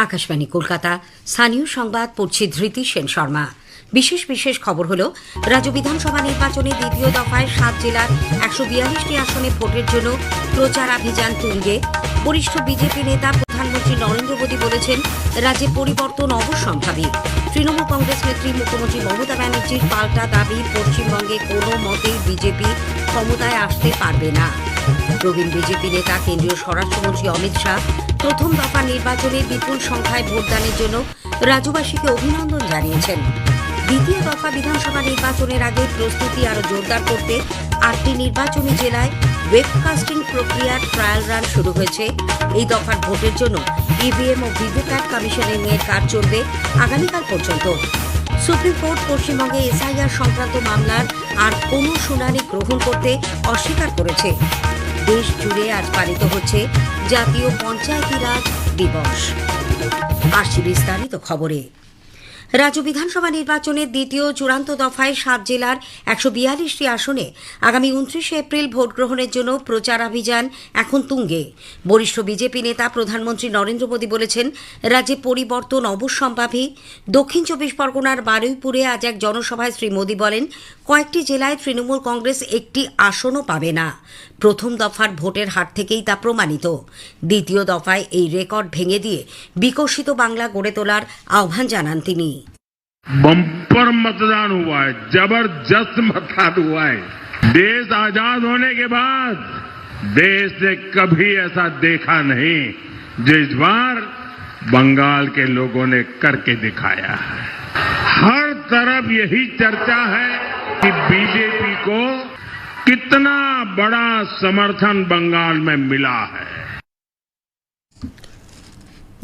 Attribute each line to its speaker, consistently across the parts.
Speaker 1: আকাশবাণী কলকাতা। স্থানীয় সংবাদ পড়ছি ধৃতি সেন শর্মা। বিশেষ খবর হলো, রাজ্য বিধানসভা নির্বাচনে দ্বিতীয় দফায় 7 জেলার 142টি আসনে ভোটের জন্য প্রচারাভিযান তুঙ্গে। বরিষ্ঠ বিজেপি নেতা প্রধানমন্ত্রী নরেন্দ্র মোদী বলেছেন, রাজ্যে পরিবর্তন অবশ্যম্ভাবী। তৃণমূল কংগ্রেস নেত্রী মুখ্যমন্ত্রী মমতা ব্যানার্জির পাল্টা দাবি, পশ্চিমবঙ্গে কোনো মতেই বিজেপি ক্ষমতায় আসতে পারবে না। প্রবীণ বিজেপি নেতা কেন্দ্রীয় স্বরাষ্ট্রমন্ত্রী অমিত শাহ প্রথম দফা নির্বাচনে বিপুল সংখ্যায় ভোটদানের জন্য রাজ্যবাসীকে অভিনন্দন জানিয়েছেন। দ্বিতীয় দফা বিধানসভা নির্বাচনের আগে প্রস্তুতি আরও জোরদার করতে 8টি নির্বাচনী জেলায় ওয়েবকাস্টিং প্রক্রিয়ার ট্রায়াল রান শুরু হয়েছে। এই দফার ভোটের জন্য ইভিএম ও ভিভিপ্যাট কমিশনিংয়ের কাজ চলবে আগামীকাল পর্যন্ত। সুপ্রিম কোর্ট পশ্চিমবঙ্গে এসআইআর সংক্রান্ত মামলার আর কোনো শুনানি গ্রহণ করতে অস্বীকার করেছে। দেশ জুড়ে আজ পালিত হচ্ছে জাতীয় পঞ্চায়েতি রাজ দিবস। আসছি বিস্তারিত খবরে। রাজ্য বিধানসভা নির্বাচনের দ্বিতীয় চূড়ান্ত দফায় 7 জেলার 142টি আসনে আগামী 29 এপ্রিল ভোট গ্রহণের জন্য প্রচারাভিযান এখন তুঙ্গে। বরিষ্ঠ বিজেপি নেতা প্রধানমন্ত্রী নরেন্দ্র মোদী বলেছেন, রাজ্যে পরিবর্তন অবশ্যম্ভাবী। দক্ষিণ 24 পরগনার বারুইপুরে আজ এক জনসভায় শ্রী মোদী বলেন, কয়েকটি জেলায় তৃণমূল কংগ্রেস একটি আসনও পাবে না। প্রথম দফার ভোটের হার থেকেই তা প্রমাণিত। দ্বিতীয় দফায় এই রেকর্ড ভেঙে দিয়ে বিকশিত বাংলা গড়ে তোলার আহ্বান জানান তিনি।
Speaker 2: बम्पर मतदान हुआ है, जबरदस्त मतदान हुआ है। देश आजाद होने के बाद देश ने कभी ऐसा देखा नहीं जो इस बार बंगाल के लोगों ने करके दिखाया है। हर तरफ यही चर्चा है कि बीजेपी को कितना बड़ा समर्थन बंगाल में मिला है।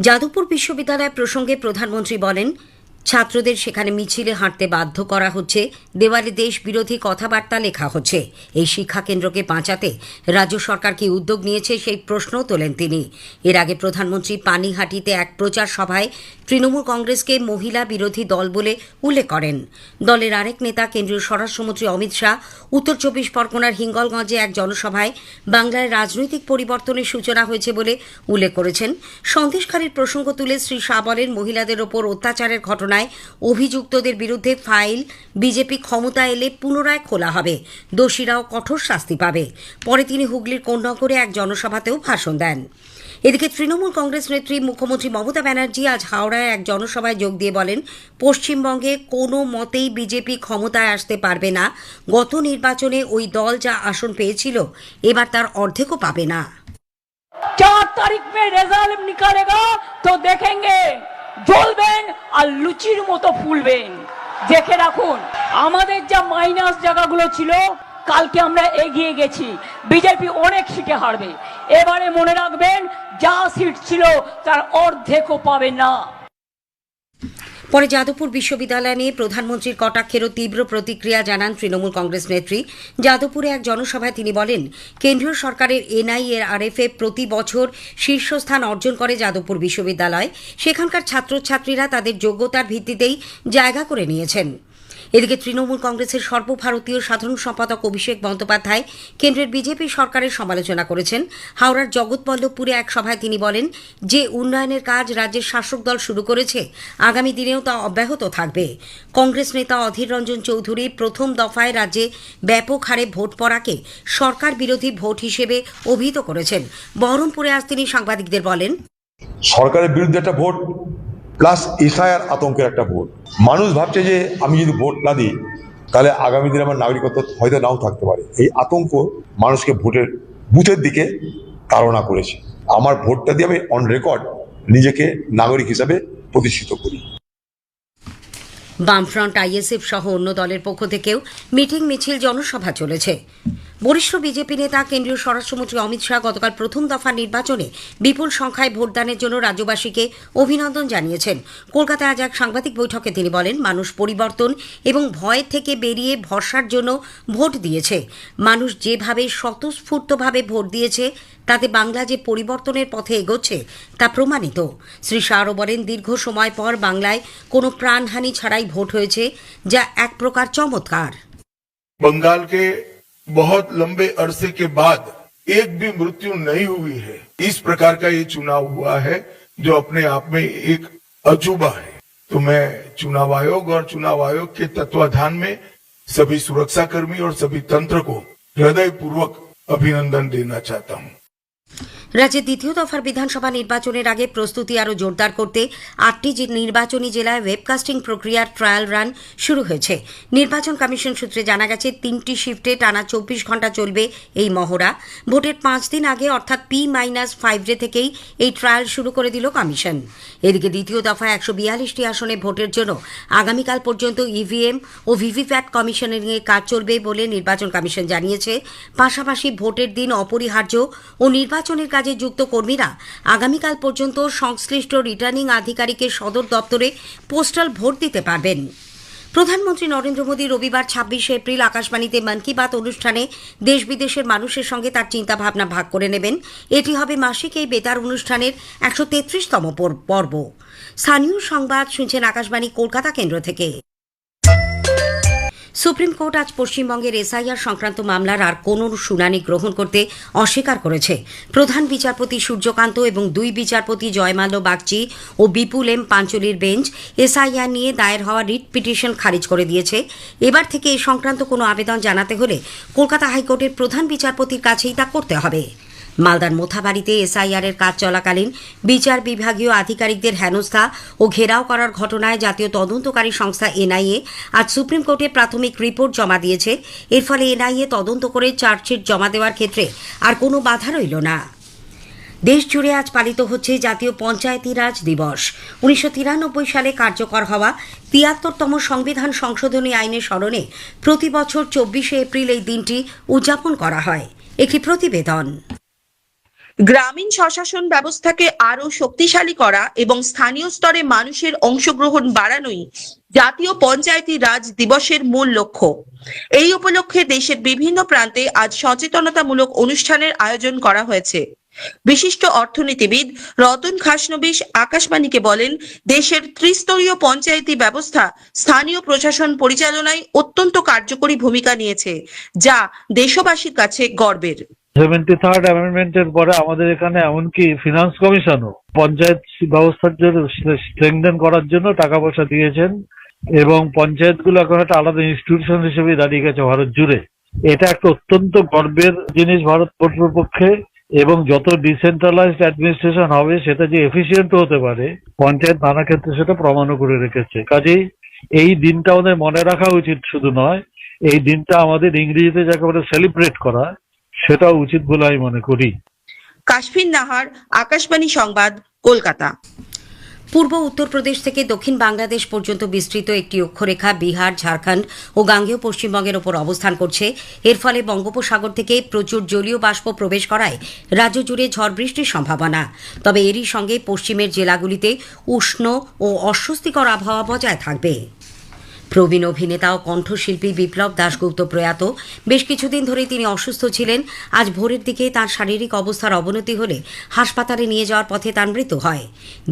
Speaker 1: যাদবপুর বিশ্ববিদ্যালয় প্রসঙ্গে প্রধানমন্ত্রী বলেন, ছাত্রদের সেখানে মিছিলে হাঁটতে বাধ্য করা হচ্ছে, দেওয়ালে দেশ বিরোধী কথাবার্তা লেখা হচ্ছে। এই শিক্ষা কেন্দ্রকে বাঁচাতে রাজ্য সরকার কি উদ্যোগ নিয়েছে সেই প্রশ্ন তোলেন তিনি। এর আগে প্রধানমন্ত্রী পানিহাটিতে এক প্রচার সভায় তৃণমূল কংগ্রেসকে মহিলা বিরোধী দল বলে উল্লেখ করেন। দলের আরেক নেতা কেন্দ্রীয় স্বরাষ্ট্রমন্ত্রী অমিত শাহ উত্তর 24 পরগনার হিঙ্গলগঞ্জে এক জনসভায় বাংলায় রাজনৈতিক পরিবর্তনের সূচনা হয়েছে বলে উল্লেখ করেছেন। সন্দেশখালীর প্রসঙ্গ তুলে শ্রী শাহ বলেন, মহিলাদের ওপর অত্যাচারের ঘটনায় অভিযুক্তদের বিরুদ্ধে ফাইল বিজেপি ক্ষমতা এলে পুনরায় খোলা হবে, দোষীরাও কঠোর শাস্তি পাবে। পরে তিনি হুগলির কোন্নগরে এক জনসভাতেও ভাষণ দেন। এদিকে তৃণমূল কংগ্রেস নেত্রী মুখ্যমন্ত্রী মমতা ব্যানার্জি আজ হাওড়ায় এক জনসভায় যোগ দিয়ে বলেন, পশ্চিমবঙ্গে কোনো মতেই বিজেপি ক্ষমতায় আসতে পারবে না। গত নির্বাচনে ওই দল যা আসন পেয়েছিল এবার তার অর্ধেকও পাবে না।
Speaker 3: 4 তারিখ में रिजल्ट निकालेगा तो देखेंगे জ্বলবেন আর লুচির মতো ফুলবেন। দেখে রাখুন, আমাদের যা মাইনাস জায়গাগুলো ছিল কালকে আমরা এগিয়ে গেছি। বিজেপি অনেক সিটে হারবে। এবারে মনে রাখবেন, যা সিট ছিল তার অর্ধেকও পাবে না।
Speaker 1: পরে যাদবপুর বিশ্ববিদ্যালয় নিয়ে প্রধানমন্ত্রীর কটাক্ষেরও তীব্র প্রতিক্রিয়া জানান তৃণমূল কংগ্রেস নেত্রী। যাদবপুরে এক জনসভায় তিনি বলেন, কেন্দ্রীয় সরকারের NIRF-এ প্রতি বছর শীর্ষস্থান অর্জন করে যাদবপুর বিশ্ববিদ্যালয়। সেখানকার ছাত্রছাত্রীরা তাদের যোগ্যতার ভিত্তিতেই জায়গা করে নিয়েছেন। এদিকে তৃণমূল কংগ্রেসের সর্বভারতীয় সাধারণ সম্পাদক অভিষেক বন্দ্যোপাধ্যায় কেন্দ্রের বিজেপি সরকারের সমালোচনা করেছেন। হাওড়ার জগৎবল্লভপুরে এক সভায় তিনি বলেন, যে উন্নয়নের কাজ রাজ্যের শাসক দল শুরু করেছে আগামী দিনেও তা অব্যাহত থাকবে। কংগ্রেস নেতা অধীর রঞ্জন চৌধুরী প্রথম দফায় রাজ্যে ব্যাপক হারে ভোট পড়াকে সরকার বিরোধী ভোট হিসেবে অভিহিত করেছেন। বহরমপুরে আজ তিনি সাংবাদিকদের বলেন,
Speaker 4: সরকারের বিরুদ্ধে একটা ভোট প্লাস এসআইআর আতঙ্কের একটা ভোট। মানুষ ভাবছে যে আমি যদি ভোট না দিই তাহলে আগামী দিনে আমার নাগরিকত্ব হয়তো নাও থাকতে পারে। এই আতঙ্ক মানুষকে ভোটের বুথের দিকে তাড়না করেছে। আমার ভোটটা দিয়ে আমি অন রেকর্ড নিজেকে নাগরিক হিসাবে প্রতিষ্ঠিত করি।
Speaker 1: বামফ্রন্ট, ISF সহ অন্য দলের পক্ষ থেকেও মিটিং মিছিল জনসভা চলেছে। বরিষ্ঠ বিজেপি নেতা কেন্দ্রীয় স্বরাষ্ট্রমন্ত্রী অমিত শাহ গতকাল প্রথম দফা নির্বাচনে বিপুল সংখ্যায় ভোটদানের জন্য রাজ্যবাসীকে অভিনন্দন জানিয়েছেন। কলকাতায় আজ এক সাংবাদিক বৈঠকে তিনি বলেন, মানুষ পরিবর্তন এবং ভয় থেকে বেরিয়ে ভরসার জন্য ভোট দিয়েছে। মানুষ যেভাবে স্বতঃস্ফূর্তভাবে ভোট দিয়েছে তাতে বাংলা যে পরিবর্তনের পথে এগোচ্ছে তা প্রমাণিত। শ্রী শাহ আরও বলেন, দীর্ঘ সময় পর বাংলায় কোনো প্রাণহানি ছাড়াই ভোট হয়েছে, যা এক প্রকার চমৎকার।
Speaker 5: बंगाल के बहुत लंबे अरसे के बाद एक भी मृत्यु नहीं हुई है। इस प्रकार का ये चुनाव हुआ है जो अपने आप में एक अजूबा है। तो मैं चुनाव आयोग और चुनाव आयोग के तत्वाधान में सभी सुरक्षाकर्मी और सभी तंत्र को हृदयपूर्वक अभिनंदन देना चाहता हूँ।
Speaker 1: রাজ্যের দ্বিতীয় দফার বিধানসভা নির্বাচনের আগে প্রস্তুতি আরও জোরদার করতে 8টি নির্বাচনী জেলায় ওয়েবকাস্টিং প্রক্রিয়ার ট্রায়াল রান শুরু হয়েছে। নির্বাচন কমিশন সূত্রে জানা গেছে 3টি শিফটে টানা 24 ঘণ্টা চলবে এই মহড়া। ভোটের 5 দিন আগে অর্থাৎ P-5 ডে থেকেই এই ট্রায়াল শুরু করে দিল কমিশন। এদিকে দ্বিতীয় দফায় 142টি আসনে ভোটের জন্য আগামীকাল পর্যন্ত ইভিএম ও ভিভিপ্যাট কমিশনিংয়ে কাজ চলবে বলে নির্বাচন কমিশন জানিয়েছে। পাশাপাশি ভোটের দিন অপরিহার্য ও নির্বাচনের কাজে যুক্ত কর্মীরা আগামীকাল পর্যন্ত সংশ্লিষ্ট রিটার্নিং আধিকারিকের সদর দপ্তরে পোস্টাল ভোট দিতে পারবেন। প্রধানমন্ত্রী নরেন্দ্র মোদী রবিবার 26 এপ্রিল আকাশবাণীতে মন কি বাত অনুষ্ঠানে দেশ বিদেশের মানুষের সঙ্গে তার চিন্তাভাবনা ভাগ করে নেবেন। এটি হবে মাসিক এই বেতার অনুষ্ঠানের 133তম পর্ব। স্থানীয় সংবাদ শুনছেন আকাশবাণী কলকাতা কেন্দ্র থেকে। সুপ্রিম কোর্ট আজ পশ্চিমবঙ্গের এসআইআর সংক্রান্ত মামলার আর কোনো শুনানি গ্রহণ করতে অস্বীকার করেছে। প্রধান বিচারপতি সূর্যকান্ত এবং 2 বিচারপতি জয়মাল্য বাগচি ও বিপুল এম পাঞ্চলির বেঞ্চ এসআইআর নিয়ে দায়ের হওয়া রিট পিটিশন খারিজ করে দিয়েছে। এবার থেকে এ সংক্রান্ত কোনো আবেদন জানাতে হলে কলকাতা হাইকোর্টের প্রধান বিচারপতির কাছেই তা করতে হবে। মালদার মোথাবাড়িতে এসআইআর এর কাজ চলাকালীন বিচার বিভাগীয় আধিকারিকদের হেনস্থা ও ঘেরাও করার ঘটনায় জাতীয় তদন্তকারী সংস্থা এনআইএ আজ সুপ্রিম কোর্টে প্রাথমিক রিপোর্ট জমা দিয়েছে। এর ফলে এনআইএ তদন্ত করে চার্জশিট জমা দেওয়ার ক্ষেত্রে আর কোনো বাধা রইল না। দেশ জুড়ে আজ পালিত হচ্ছে জাতীয় পঞ্চায়েতি রাজ দিবস। 1993 সালে কার্যকর হওয়া 73তম সংবিধান সংশোধনী আইনের স্মরণে প্রতি বছর 24 এপ্রিল এই দিনটি উদযাপন করা হয়। একটি প্রতিবেদন।
Speaker 6: গ্রামীণ স্বশাসন ব্যবস্থাকে আরো শক্তিশালী করা এবং স্থানীয় স্তরে মানুষের অংশগ্রহণ বাড়ানোই জাতীয় পঞ্চায়েতি রাজ দিবসের মূল লক্ষ্য। এই উপলক্ষে দেশের বিভিন্ন প্রান্তে আজ সচেতনতামূলক অনুষ্ঠানের আয়োজন করা হয়েছে। বিশিষ্ট অর্থনীতিবিদ রতন খাসনবিশ আকাশবাণীকে বলেন, দেশের ত্রিস্তরীয় পঞ্চায়েতি ব্যবস্থা স্থানীয় প্রশাসন পরিচালনায় অত্যন্ত কার্যকরী ভূমিকা নিয়েছে, যা দেশবাসীর কাছে গর্বের।
Speaker 7: 73rd অ্যামেন্ডমেন্টের পরে আমাদের এখানে এমনকি ফিনান্স কমিশনও পঞ্চায়েত ব্যবস্থার জন্য স্ট্রেংথেন করার জন্য টাকা পয়সা দিয়েছেন এবং পঞ্চায়েতগুলো এখন একটা আলাদা ইনস্টিটিউশন হিসেবে দাঁড়িয়ে গেছে ভারত জুড়ে। এটা একটা অত্যন্ত গর্বের জিনিস ভারতবর্ষের পক্ষে, এবং যত ডিসেন্ট্রালাইজড অ্যাডমিনিস্ট্রেশন হবে সেটা যে এফিসিয়েন্ট হতে পারে পঞ্চায়েত নানা ক্ষেত্রে সেটা প্রমাণও করে রেখেছে। কাজেই এই দিনটা আমাদের মনে রাখা উচিত, শুধু নয় এই দিনটা আমাদের ইংরেজিতে যাকে বলে সেলিব্রেট করা সেটাও উচিত বলে আমি মনে করি।
Speaker 6: কাশফিন নাহার, আকাশবাণী সংবাদ, কলকাতা।
Speaker 1: পূর্ব উত্তরপ্রদেশ থেকে দক্ষিণ বাংলাদেশ পর্যন্ত বিস্তৃত একটি অক্ষরেখা বিহার, ঝাড়খণ্ড ও গাঙ্গেয় পশ্চিমবঙ্গের ওপর অবস্থান করছে। এর ফলে বঙ্গোপসাগর থেকে প্রচুর জলীয় বাষ্প প্রবেশ করায় রাজ্য জুড়ে ঝড় বৃষ্টির সম্ভাবনা। তবে এরই সঙ্গে পশ্চিমের জেলাগুলিতে উষ্ণ ও অস্বস্তিকর আবহাওয়া বজায় থাকবে। প্রবীণ অভিনেতা ও কণ্ঠশিল্পী বিপ্লব দাশগুপ্ত প্রয়াত। বেশ কিছুদিন ধরেই তিনি অসুস্থ ছিলেন। আজ ভোরের দিকে তাঁর শারীরিক অবস্থার অবনতি হলে হাসপাতালে নিয়ে যাওয়ার পথে তাঁর মৃত্যু হয়।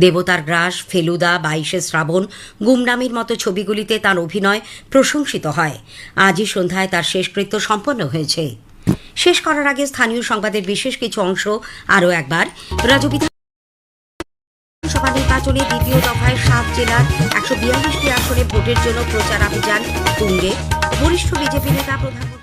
Speaker 1: দেবতার গ্রাস, ফেলুদা, 22শে শ্রাবণ, গুমনামির মতো ছবিগুলিতে তাঁর অভিনয় প্রশংসিত হয়। আজই সন্ধ্যায় তাঁর শেষকৃত্য সম্পন্ন হয়েছে। শেষ করার আগে স্থানীয় সংবাদের বিশেষ কিছু অংশ আরও একবার। রাজ্য বিধানসভা নির্বাচনে দ্বিতীয় দফায় 7 জেলার 142টি আসনে ভোটের জন্য প্রচারাভিযান তুঙ্গে। বরিষ্ঠ বিজেপি নেতা প্রধানমন্ত্রী